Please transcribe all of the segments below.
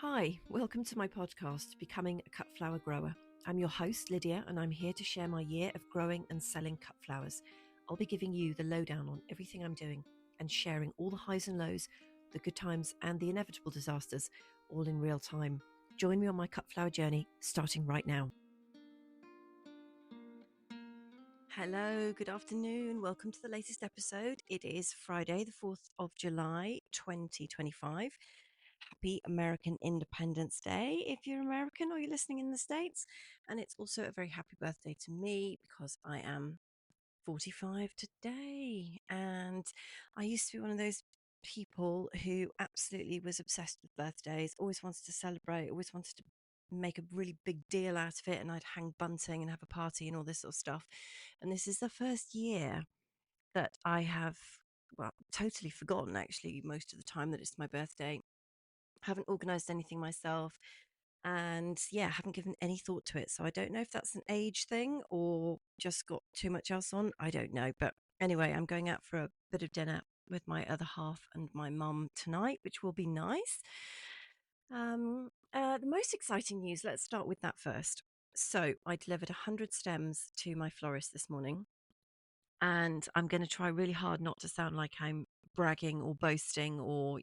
Hi, welcome to my podcast, Becoming a Cut Flower Grower. I'm your host, Lydia, and I'm here to share my year of growing and selling cut flowers. I'll be giving you the lowdown on everything I'm doing and sharing all the highs and lows, the good times and the inevitable disasters, all in real time. Join me on my cut flower journey, starting right now. Hello, good afternoon. Welcome to the latest episode. It is Friday, the 4th of July, 2025. Happy American Independence Day if you're American or you're listening in the States. And it's also a very happy birthday to me because I am 45 today. And I used to be one of those people who absolutely was obsessed with birthdays, always wanted to celebrate, always wanted to make a really big deal out of it. And I'd hang bunting and have a party and all this sort of stuff. And this is the first year that I have, well, totally forgotten actually most of the time that it's my birthday. Haven't organized anything myself, and yeah, haven't given any thought to it. So I don't know if that's an age thing or just got too much else on. I don't know. But anyway, I'm going out for a bit of dinner with my other half and my mum tonight, which will be nice. The most exciting news, let's start with that first. So I delivered 100 stems to my florist this morning, and I'm going to try really hard not to sound like I'm bragging or boasting or,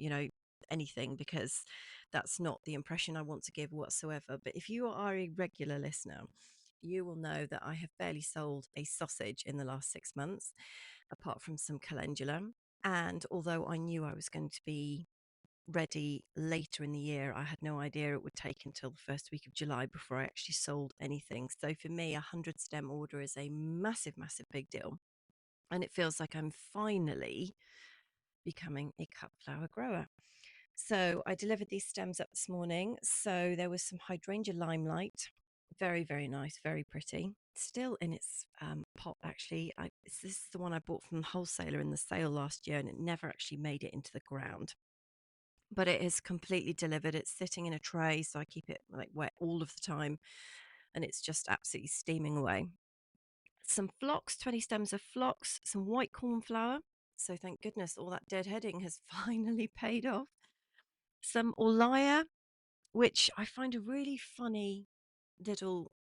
anything, because that's not the impression I want to give whatsoever. But if you are a regular listener, you will know that I have barely sold a sausage in the last 6 months, apart from some calendula. And although I knew I was going to be ready later in the year, I had no idea it would take until the first week of July before I actually sold anything. So for me, 100 stem order is a massive, massive big deal. And it feels like I'm finally becoming a cut flower grower. So I delivered these stems up this morning. So there was some hydrangea limelight, very, very nice, very pretty. Still in its pot, actually. This is the one I bought from the wholesaler in the sale last year, and it never actually made it into the ground. But it is completely delivered. It's sitting in a tray, so I keep it like wet all of the time, and it's just absolutely steaming away. Some phlox, 20 stems of phlox, some white cornflower. So thank goodness all that deadheading has finally paid off. Some orlia, which I find a really funny little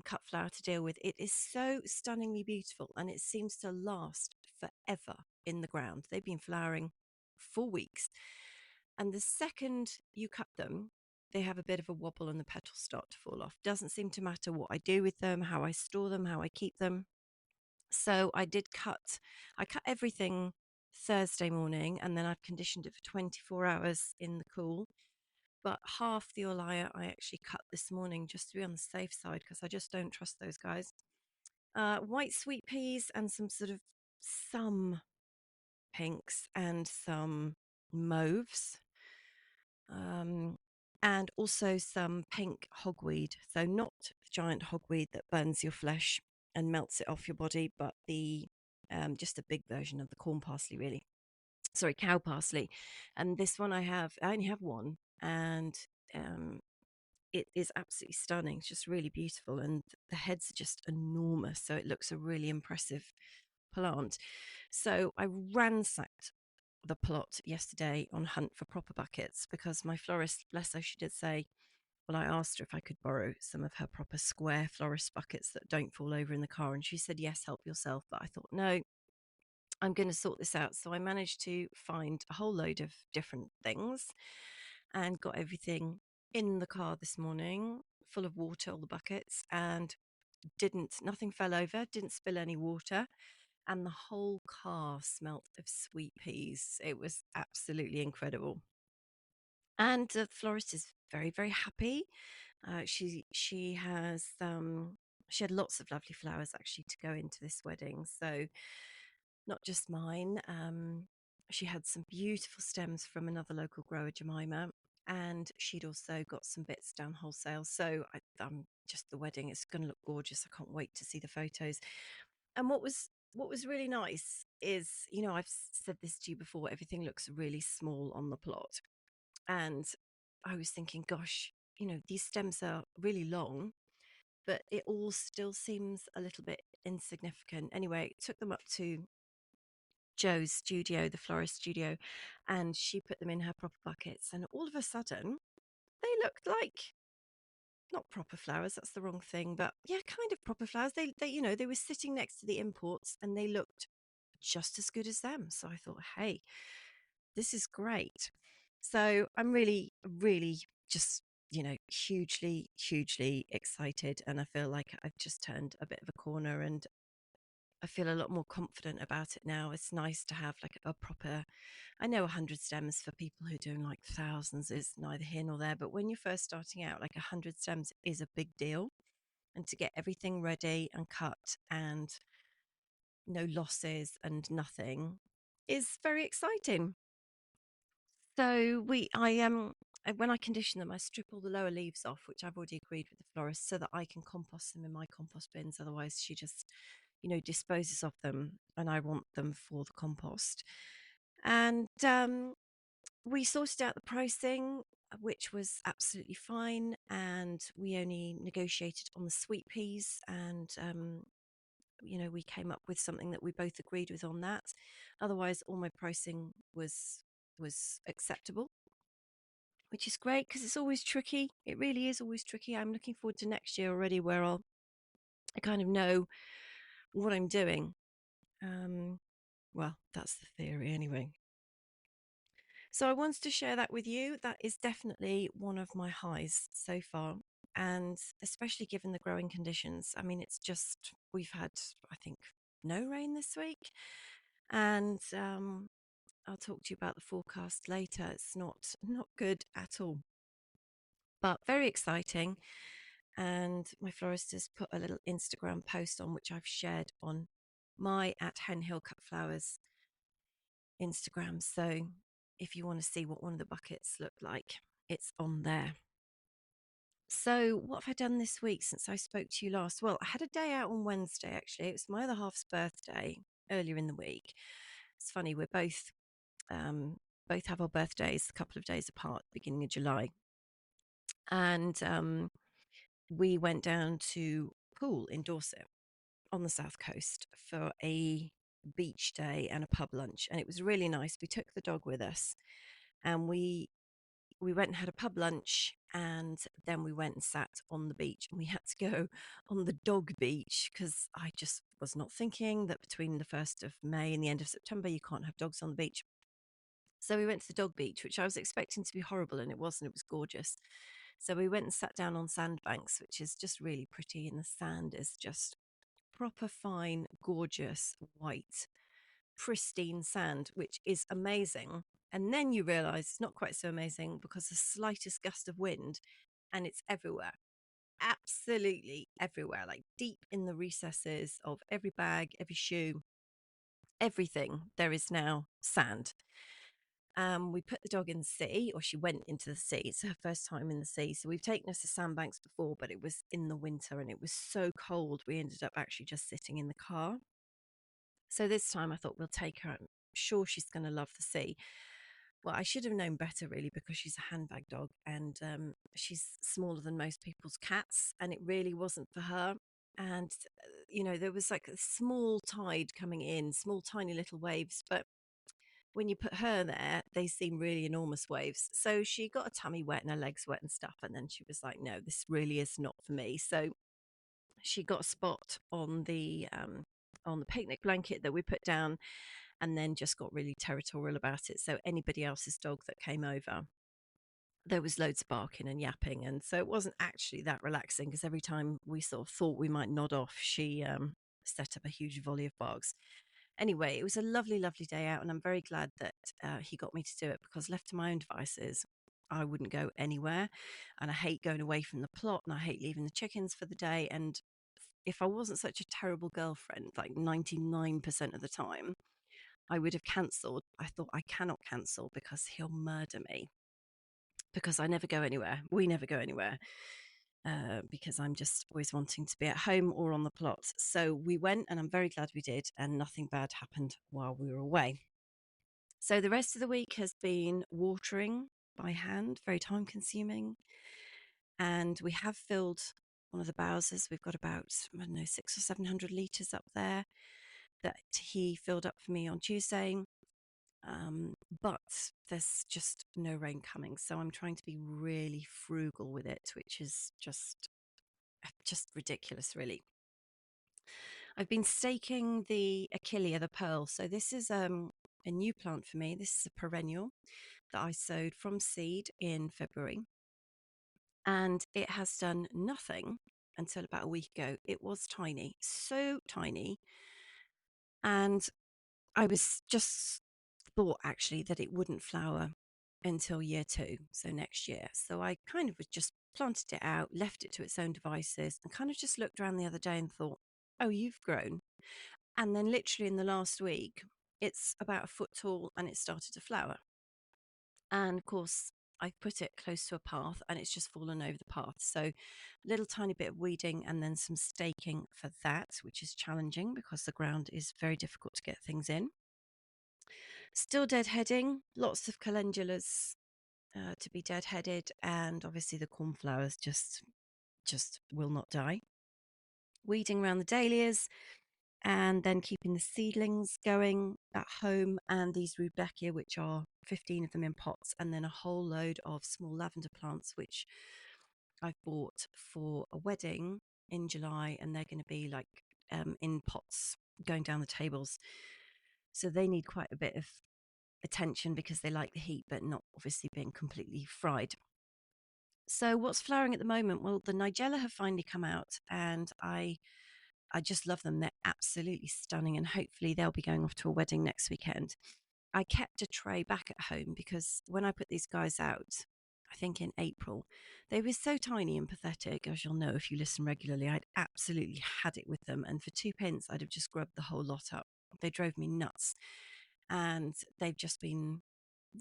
cut flower to deal with. It is so stunningly beautiful and it seems to last forever in the ground. They've been flowering for weeks. And the second you cut them, they have a bit of a wobble and the petals start to fall off. Doesn't seem to matter what I do with them, how I store them, how I keep them. So I cut everything Thursday morning, and then I've conditioned it for 24 hours in the cool. But half the Olaya I actually cut this morning just to be on the safe side because I just don't trust those guys. White sweet peas and some pinks and some mauves. Um, and also some pink hogweed. So not the giant hogweed that burns your flesh and melts it off your body, but the just a big version of the corn parsley, really. Sorry, cow parsley. And this one I only have one, and it is absolutely stunning. It's just really beautiful, and the heads are just enormous, so it looks a really impressive plant. So I ransacked the plot yesterday on hunt for proper buckets because my florist, bless her, she did say, well, I asked her if I could borrow some of her proper square florist buckets that don't fall over in the car, and she said yes, help yourself. But I thought no, I'm going to sort this out. So I managed to find a whole load of different things and got everything in the car this morning, full of water, all the buckets, and nothing fell over, didn't spill any water. And the whole car smelt of sweet peas. It was absolutely incredible. And the florist is very, very happy. She had lots of lovely flowers actually to go into this wedding. So not just mine. She had some beautiful stems from another local grower, Jemima, and she'd also got some bits down wholesale. So just the wedding. It's going to look gorgeous. I can't wait to see the photos. And what was really nice is, I've said this to you before. Everything looks really small on the plot, and I was thinking, gosh, these stems are really long, but it all still seems a little bit insignificant. Anyway, took them up to Joe's studio, the florist studio, and she put them in her proper buckets. And all of a sudden, they looked like not proper flowers, that's the wrong thing, but yeah, kind of proper flowers. They were sitting next to the imports and they looked just as good as them. So I thought, hey, this is great. So I'm really, really just, hugely, hugely excited. And I feel like I've just turned a bit of a corner and I feel a lot more confident about it now. It's nice to have like a proper, I know 100 stems for people who are doing like thousands is neither here nor there. But when you're first starting out, like 100 stems is a big deal. And to get everything ready and cut and no losses and nothing is very exciting. So when I condition them, I strip all the lower leaves off, which I've already agreed with the florist, so that I can compost them in my compost bins. Otherwise, she just, disposes of them, and I want them for the compost. And we sorted out the pricing, which was absolutely fine, and we only negotiated on the sweet peas, and we came up with something that we both agreed with on that. Otherwise, all my pricing was acceptable, which is great because it's always tricky. It really is always tricky. I'm looking forward to next year already, where I kind of know what I'm doing. Well, that's the theory anyway. So I wanted to share that with you. That is definitely one of my highs so far. And especially given the growing conditions. I mean, it's just, we've had, I think, no rain this week. And I'll talk to you about the forecast later. It's not good at all, but very exciting. And my florist has put a little Instagram post on, which I've shared on my at Hen Hill Cut Flowers Instagram. So if you want to see what one of the buckets look like, it's on there. So what have I done this week since I spoke to you last? Well, I had a day out on Wednesday, actually. It was my other half's birthday earlier in the week. It's funny, we're both have our birthdays a couple of days apart, beginning of July. And we went down to Poole in Dorset on the south coast for a beach day and a pub lunch, and it was really nice. We took the dog with us, and we went and had a pub lunch, and then we went and sat on the beach, and we had to go on the dog beach because I just was not thinking that between the 1st of May and the end of September you can't have dogs on the beach. So we went to the dog beach, which I was expecting to be horrible, and it wasn't. It was gorgeous. So we went and sat down on sandbanks, which is just really pretty, and the sand is just proper fine, gorgeous, white, pristine sand, which is amazing. And then you realize it's not quite so amazing because the slightest gust of wind and it's everywhere, absolutely everywhere, like deep in the recesses of every bag, every shoe, everything. There is now sand. We put the dog in the sea, or she went into the sea. It's her first time in the sea. So we've taken her to sandbanks before, but it was in the winter and it was so cold. We ended up actually just sitting in the car. So this time I thought we'll take her. I'm sure she's going to love the sea. Well, I should have known better, really, because she's a handbag dog and she's smaller than most people's cats. And it really wasn't for her. And, there was like a small tide coming in, small, tiny little waves. But when you put her there, they seem really enormous waves. So she got a tummy wet and her legs wet and stuff. And then she was like, no, this really is not for me. So she got a spot on the picnic blanket that we put down, and then just got really territorial about it. So anybody else's dog that came over, there was loads of barking and yapping. And so it wasn't actually that relaxing because every time we sort of thought we might nod off, she set up a huge volley of barks. Anyway, it was a lovely, lovely day out, and I'm very glad that he got me to do it because left to my own devices, I wouldn't go anywhere. And I hate going away from the plot, and I hate leaving the chickens for the day. And if I wasn't such a terrible girlfriend, like 99% of the time, I would have cancelled. I thought I cannot cancel because he'll murder me because I never go anywhere. We never go anywhere. Because I'm just always wanting to be at home or on the plot. So we went, and I'm very glad we did, and nothing bad happened while we were away. So the rest of the week has been watering by hand, very time consuming. And we have filled one of the bowsers. We've got about, I don't know, 600 or 700 litres up there that he filled up for me on Tuesday. But there's just no rain coming. So I'm trying to be really frugal with it, which is just ridiculous, really. I've been staking the Achillea, the pearl. So this is a new plant for me. This is a perennial that I sowed from seed in February, and it has done nothing until about a week ago. It was tiny, so tiny, and I was just thought actually that it wouldn't flower until year two, so next year. So I kind of was just planted it out, left it to its own devices, and kind of just looked around the other day and thought, oh, you've grown. And then literally in the last week, it's about a foot tall and it started to flower. And of course, I put it close to a path and it's just fallen over the path. So a little tiny bit of weeding and then some staking for that, which is challenging because the ground is very difficult to get things in. Still deadheading, lots of calendulas to be deadheaded, and obviously the cornflowers just will not die. Weeding around the dahlias, and then keeping the seedlings going at home, and these rudbeckia, which are 15 of them in pots, and then a whole load of small lavender plants, which I've bought for a wedding in July, and they're going to be like in pots going down the tables. So they need quite a bit of attention because they like the heat, but not obviously being completely fried. So what's flowering at the moment? Well, the Nigella have finally come out, and I just love them. They're absolutely stunning, and hopefully they'll be going off to a wedding next weekend. I kept a tray back at home because when I put these guys out, I think in April, they were so tiny and pathetic, as you'll know if you listen regularly. I'd absolutely had it with them, and for 2p, I'd have just grubbed the whole lot up. They drove me nuts, and they've just been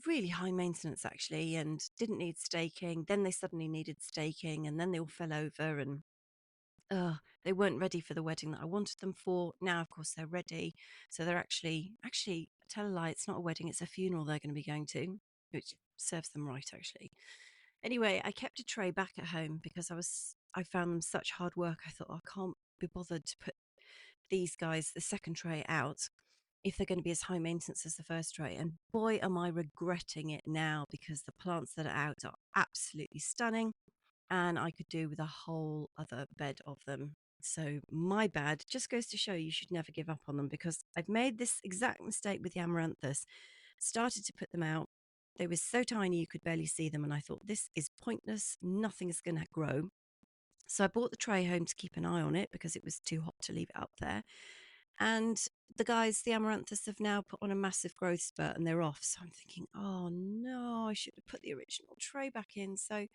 really high maintenance actually, and didn't need staking. Then they suddenly needed staking, and then they all fell over, and they weren't ready for the wedding that I wanted them for. Now, of course, they're ready. So they're actually, tell a lie, it's not a wedding, it's a funeral they're going to be going to, which serves them right, actually. Anyway, I kept a tray back at home because I found them such hard work. I thought, oh, I can't be bothered to put these guys, the second tray, out if they're going to be as high maintenance as the first tray. And boy, am I regretting it now because the plants that are out are absolutely stunning, and I could do with a whole other bed of them. So my bad. Just goes to show you should never give up on them, because I've made this exact mistake with the amaranthus. Started to put them out. They were so tiny you could barely see them, and I thought this is pointless. Nothing is going to grow. So I brought the tray home to keep an eye on it because it was too hot to leave it up there. And the guys, the amaranthus, have now put on a massive growth spurt and they're off. So I'm thinking, oh no, I should have put the original tray back in. So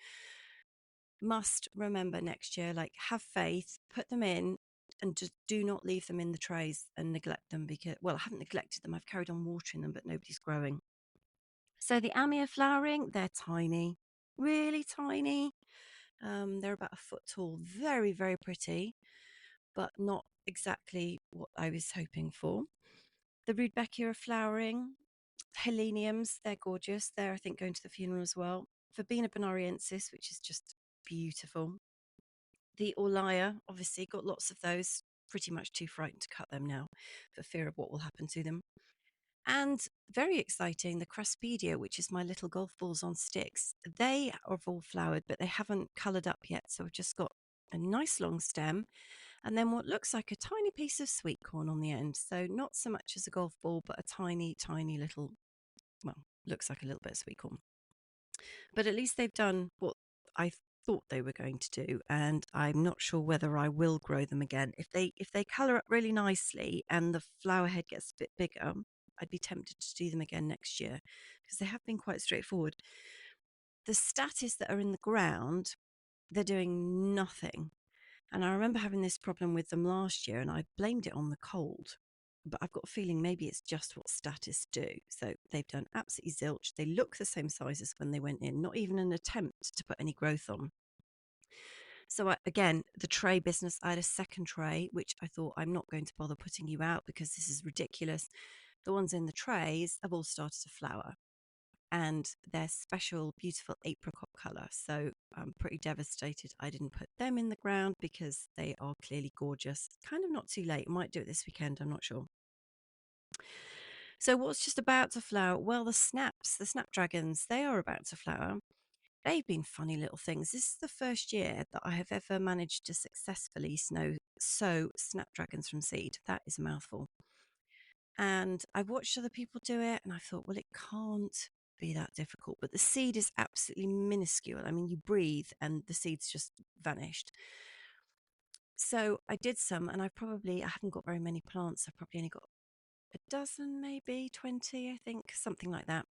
must remember next year, like, have faith, put them in, and just do not leave them in the trays and neglect them, because, well, I haven't neglected them. I've carried on watering them, but nobody's growing. So the amia flowering, they're tiny, really tiny. They're about a foot tall, very, very pretty, but not exactly what I was hoping for. The rudbeckia are flowering. Heleniums, they're gorgeous. They're, I think, going to the funeral as well. Verbena bonariensis, which is just beautiful. The Orlia, obviously, got lots of those. Pretty much too frightened to cut them now for fear of what will happen to them. And very exciting, the Craspedia, which is my little golf balls on sticks. They have all flowered, but they haven't coloured up yet. So I've just got a nice long stem and then what looks like a tiny piece of sweet corn on the end. So not so much as a golf ball, but a tiny, tiny little, well, looks like a little bit of sweet corn. But at least they've done what I thought they were going to do, and I'm not sure whether I will grow them again. If they colour up really nicely and the flower head gets a bit bigger, I'd be tempted to do them again next year because they have been quite straightforward. The statice that are in the ground, they're doing nothing. And I remember having this problem with them last year and I blamed it on the cold. But I've got a feeling maybe it's just what statists do. So they've done absolutely zilch. They look the same size as when they went in, not even an attempt to put any growth on. So again, the tray business, I had a second tray, which I thought, I'm not going to bother putting you out because this is ridiculous. The ones in the trays have all started to flower, and they're special, beautiful apricot colour. So I'm pretty devastated I didn't put them in the ground because they are clearly gorgeous. Kind of not too late. I might do it this weekend, I'm not sure. So what's just about to flower? Well, the snapdragons, they are about to flower. They've been funny little things. This is the first year that I have ever managed to successfully sow snapdragons from seed. That is a mouthful. And I've watched other people do it, and I thought, well, it can't be that difficult. But the seed is absolutely minuscule. I mean, you breathe, and the seed's just vanished. So I did some, and I haven't got very many plants. I've probably only got a dozen, maybe 20, I think, something like that.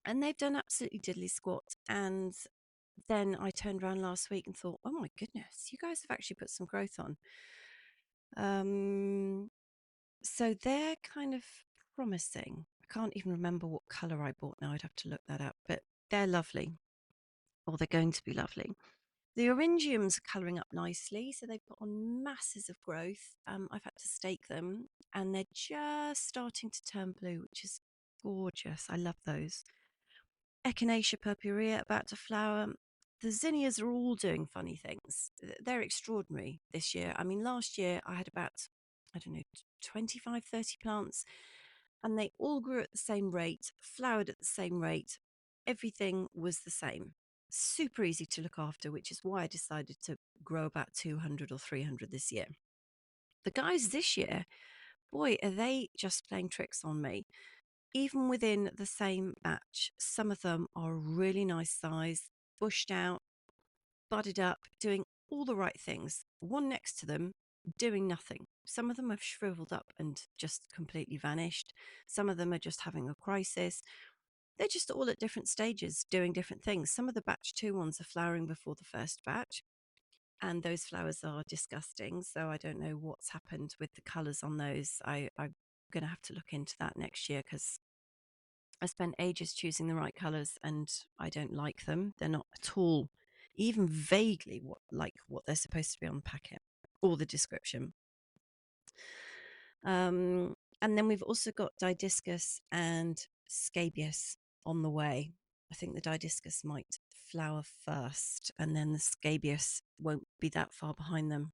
And they've done absolutely diddly squat. And then I turned around last week and thought, oh my goodness, you guys have actually put some growth on. So they're kind of promising. I can't even remember what colour I bought now. I'd have to look that up. But they're lovely, or they're going to be lovely. The orangiums are colouring up nicely, so they've put on masses of growth. I've had to stake them, and they're just starting to turn blue, which is gorgeous. I love those. Echinacea purpurea about to flower. The zinnias are all doing funny things. They're extraordinary this year. I mean, last year I had about, I don't know, 25, 30 plants, and they all grew at the same rate, flowered at the same rate. Everything was the same. Super easy to look after, which is why I decided to grow about 200 or 300 this year. The guys this year, boy, are they just playing tricks on me. Even within the same batch, some of them are really nice size, bushed out, budded up, doing all the right things. One next to them, doing nothing. Some of them have shriveled up and just completely vanished. Some of them are just having a crisis. They're just all at different stages, doing different things. Some of the batch two ones are flowering before the first batch, and those flowers are disgusting. So I don't know what's happened with the colours on those. I'm going to have to look into that next year because I spent ages choosing the right colours and I don't like them. They're not at all, even vaguely what they're supposed to be on the packet or the description. And then we've also got didiscus and scabious on the way. I think the didiscus might flower first, and then the scabious won't be that far behind them.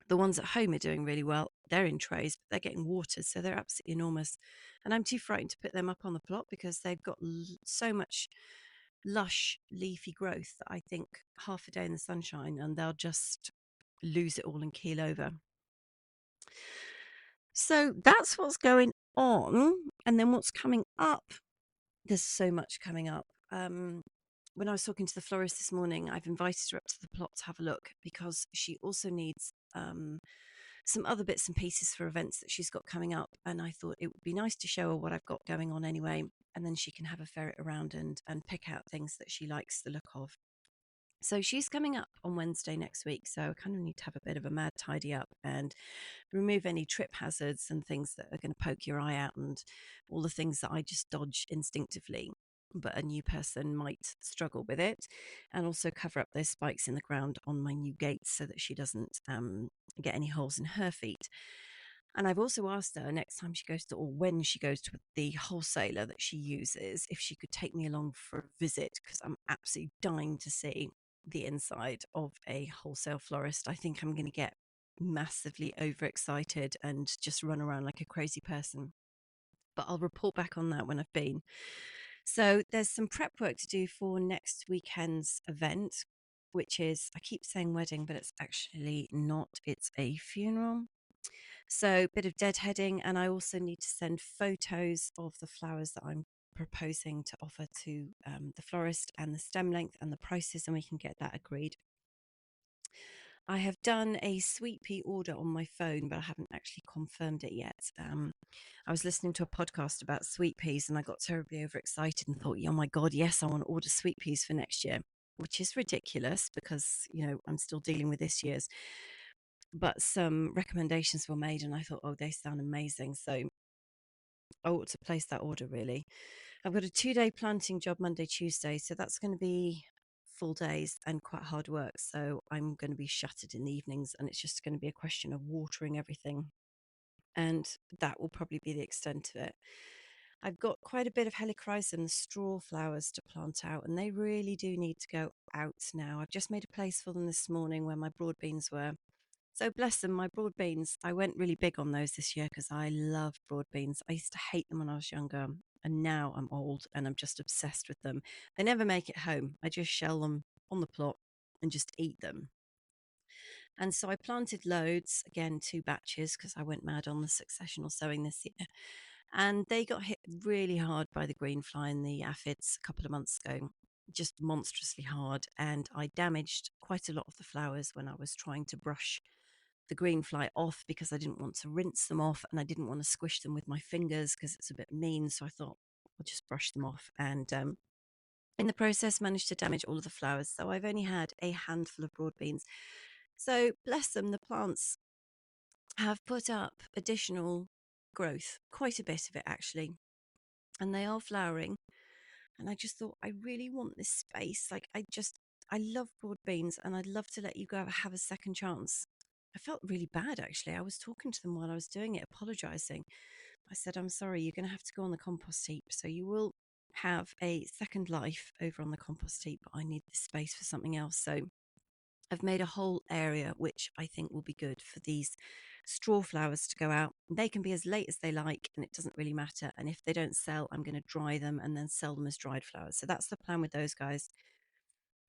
The ones at home are doing really well. They're in trays, but they're getting watered, so they're absolutely enormous. And I'm too frightened to put them up on the plot because they've got so much lush leafy growth that I think half a day in the sunshine and they'll just lose it all and keel over. So that's what's going on. And then what's coming up? There's so much coming up. When I was talking to the florist this morning, I've invited her up to the plot to have a look because she also needs some other bits and pieces for events that she's got coming up. And I thought it would be nice to show her what I've got going on anyway. And then she can have a ferret around and pick out things that she likes the look of. So she's coming up on Wednesday next week. So I kind of need to have a bit of a mad tidy up and remove any trip hazards and things that are going to poke your eye out and all the things that I just dodge instinctively. But a new person might struggle with it, and also cover up those spikes in the ground on my new gates so that she doesn't get any holes in her feet. And I've also asked her next time she goes to, or when she goes to the wholesaler that she uses, if she could take me along for a visit because I'm absolutely dying to see the inside of a wholesale florist. I think I'm going to get massively overexcited and just run around like a crazy person. But I'll report back on that when I've been. So there's some prep work to do for next weekend's event, which is, I keep saying wedding, but it's actually not. It's a funeral. So a bit of deadheading, and I also need to send photos of the flowers that I'm proposing to offer to the florist and the stem length and the prices, and we can get that agreed. I have done a sweet pea order on my phone, but I haven't actually confirmed it yet. I was listening to a podcast about sweet peas and I got terribly overexcited and thought, oh my God, yes, I want to order sweet peas for next year, which is ridiculous because, I'm still dealing with this year's. But some recommendations were made and I thought, oh, they sound amazing. So I ought to place that order really. I've got a 2-day planting job Monday, Tuesday. So that's going to be full days and quite hard work. So I'm going to be shuttered in the evenings and it's just going to be a question of watering everything. And that will probably be the extent of it. I've got quite a bit of helichrysum, the straw flowers to plant out, and they really do need to go out now. I've just made a place for them this morning where my broad beans were. So bless them, my broad beans. I went really big on those this year because I love broad beans. I used to hate them when I was younger, and now I'm old and I'm just obsessed with them. They never make it home. I just shell them on the plot and just eat them. And so I planted loads, again, 2 batches, because I went mad on the successional sowing this year. And they got hit really hard by the green fly and the aphids a couple of months ago, just monstrously hard. And I damaged quite a lot of the flowers when I was trying to brush the green fly off, because I didn't want to rinse them off and I didn't want to squish them with my fingers because it's a bit mean. So I thought I'll just brush them off. And in the process, managed to damage all of the flowers. So I've only had a handful of broad beans. So bless them, the plants have put up additional growth, quite a bit of it actually, and they are flowering. And I just thought, I really want this space. I love broad beans and I'd love to let you go have a second chance. I felt really bad actually. I was talking to them while I was doing it, apologizing. I said, I'm sorry, you're going to have to go on the compost heap. So you will have a second life over on the compost heap, but I need this space for something else. So I've made a whole area which I think will be good for these straw flowers to go out. They can be as late as they like and it doesn't really matter. And if they don't sell, I'm going to dry them and then sell them as dried flowers. So that's the plan with those guys.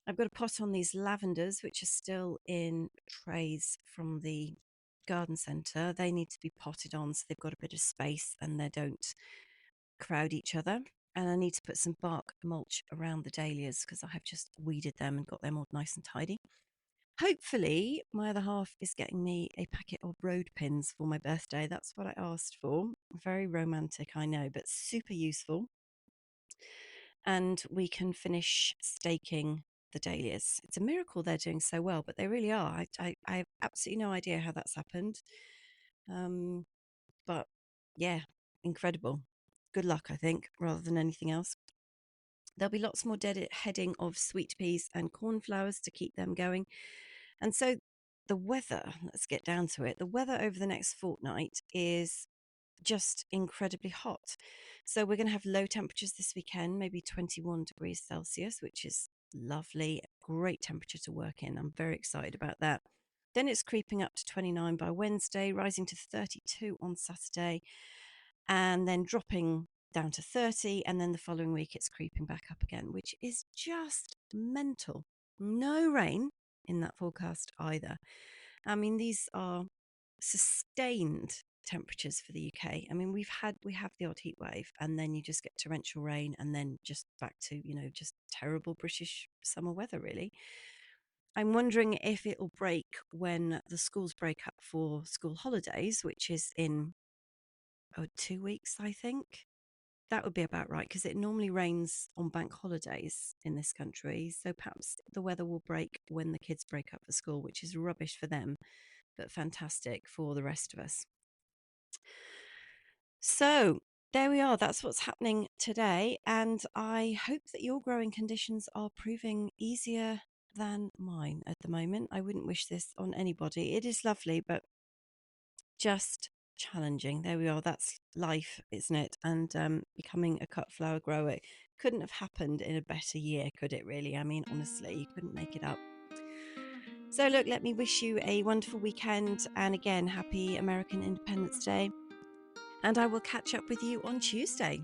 I've got a pot on these lavenders, which are still in trays from the garden centre. They need to be potted on so they've got a bit of space and they don't crowd each other. And I need to put some bark mulch around the dahlias because I have just weeded them and got them all nice and tidy. Hopefully, my other half is getting me a packet of road pins for my birthday. That's what I asked for. Very romantic, I know, but super useful. And we can finish staking the dahlias. It's a miracle they're doing so well, but they really are. I have absolutely no idea how that's happened. But yeah, incredible. Good luck, I think, rather than anything else. There'll be lots more heading of sweet peas and cornflowers to keep them going. And so the weather, let's get down to it. The weather over the next fortnight is just incredibly hot. So we're going to have low temperatures this weekend, maybe 21 degrees Celsius, which is lovely. Great temperature to work in. I'm very excited about that. Then it's creeping up to 29 by Wednesday, rising to 32 on Saturday, and then dropping down to 30. And then the following week, it's creeping back up again, which is just mental. No rain in that forecast either. I mean, these are sustained temperatures for the UK. I mean, we have the odd heat wave, and then you just get torrential rain, and then just back to, just terrible British summer weather, really. I'm wondering if it will break when the schools break up for school holidays, which is in 2 weeks, I think. That would be about right, because it normally rains on bank holidays in this country. So perhaps the weather will break when the kids break up for school, which is rubbish for them, but fantastic for the rest of us. So there we are. That's what's happening today. And I hope that your growing conditions are proving easier than mine at the moment. I wouldn't wish this on anybody. It is lovely, but just challenging. There we are. That's life, isn't it? And becoming a cut flower grower couldn't have happened in a better year, could it really? I mean, honestly, you couldn't make it up. So look, let me wish you a wonderful weekend, and again, happy American Independence Day. And I will catch up with you on Tuesday.